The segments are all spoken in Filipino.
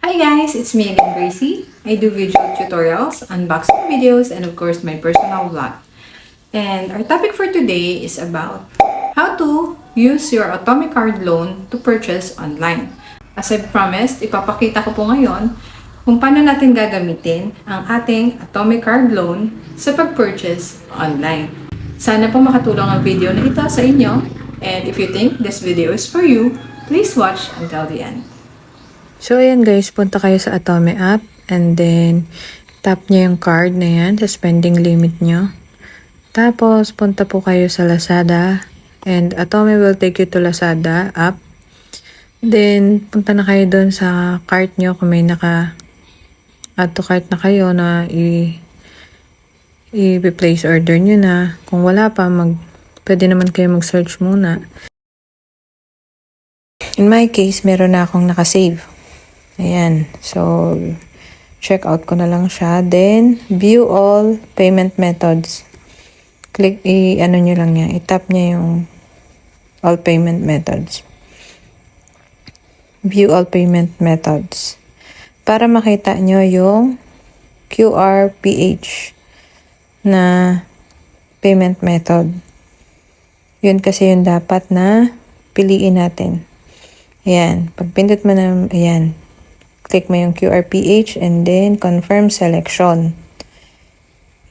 Hi guys, it's me again, Gracie. I do visual tutorials, unboxing videos, and of course my personal vlog. And our topic for today is about how to use your Atomic Card loan to purchase online. As I promised, ipapakita ko po ngayon kung paano natin gagamitin ang ating Atomic Card loan sa pag-purchase online. Sana po makatulong ang video na ito sa inyo. And if you think this video is for you, please watch until the end. So, ayan guys, punta kayo sa Atome app and then tap nyo yung card na yan sa spending limit nyo. Tapos, punta po kayo sa Lazada and Atome will take you to Lazada app. Then, punta na kayo dun sa cart nyo kung may naka-add to cart na kayo na i-place order nyo na. Kung wala pa, pwede naman kayo mag-search muna. In my case, meron na akong nakasave. Ayan. So, check out ko na lang siya. Then, view all payment methods. Click, ano nyo lang yan. I-tap nyo yung all payment methods. View all payment methods. Para makita nyo yung QRPH na payment method. Yun kasi yung dapat na piliin natin. Ayan. Pag pindot mo na, ayan. Click mo yung QRPH and then confirm selection.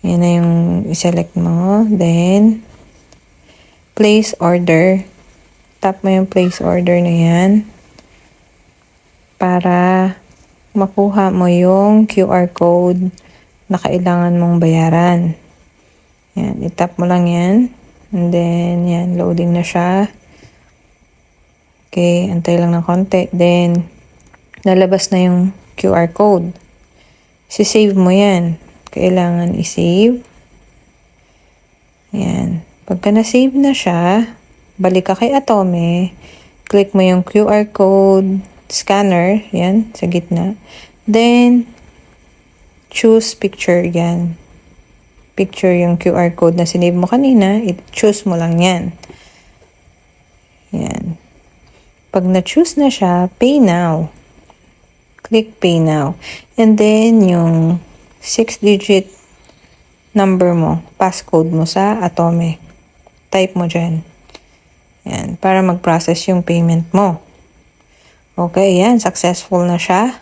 Yan na yung i-select mo. Then, place order. Tap mo yung place order na yan. Para makuha mo yung QR code na kailangan mong bayaran. Yan. I-tap mo lang yan. And then, yan. Loading na siya. Okay. Antay lang ng konti. Then, lalabas na yung QR code. Si-save mo yan. Kailangan i-save. Yan. Pagka na-save na siya, balik ka kay Atome. Click mo yung QR code scanner. Yan, sa gitna. Then, choose picture yan. Picture yung QR code na sinave mo kanina. I-choose mo lang yan. Yan. Pag na-choose na siya, pay now. Click pay now. And then, yung 6-digit number mo, passcode mo sa Atome. Type mo dyan. Yan. Para mag-process yung payment mo. Okay, yan. Successful na siya.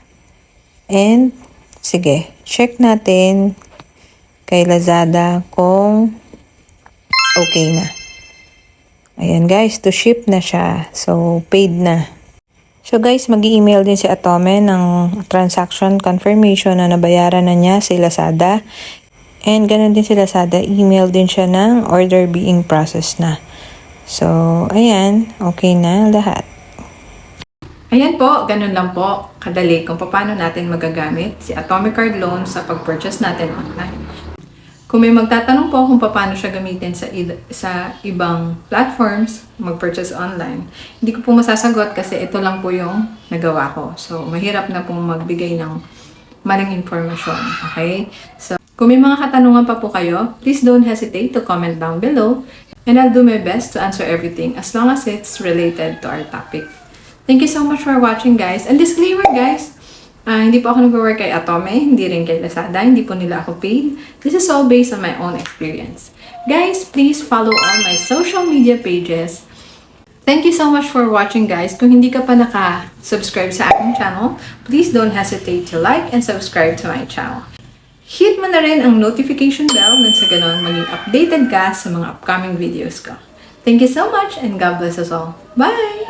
And, sige. Check natin kay Lazada kung okay na. Ayan guys, to ship na siya. So, paid na. So guys, mag-i-email din si Atome ng transaction confirmation na nabayaran na niya si Lazada. And ganun din si Lazada, email din siya ng order being processed na. So, ayan, okay na lahat. Ayan po, ganun lang po kadali kung paano natin magagamit si Atomic Card Loan sa pag-purchase natin online. Kung may magtatanong po kung paano siya gamitin sa ibang platforms, mag-purchase online, hindi ko po masasagot kasi ito lang po yung nagawa ko. So, mahirap na pong magbigay ng maling informasyon. Okay? So, kung may mga katanungan pa po kayo, please don't hesitate to comment down below and I'll do my best to answer everything as long as it's related to our topic. Thank you so much for watching, guys. And disclaimer, guys, hindi po ako nag-work kay Atome, hindi rin kay Lazada, hindi po nila ako paid. This is all based on my own experience. Guys, please follow all my social media pages. Thank you so much for watching, guys. Kung hindi ka pa naka-subscribe sa aking channel, please don't hesitate to like and subscribe to my channel. Hit mo na rin ang notification bell nang sa ganon maging updated ka sa mga upcoming videos ko. Thank you so much and God bless us all. Bye!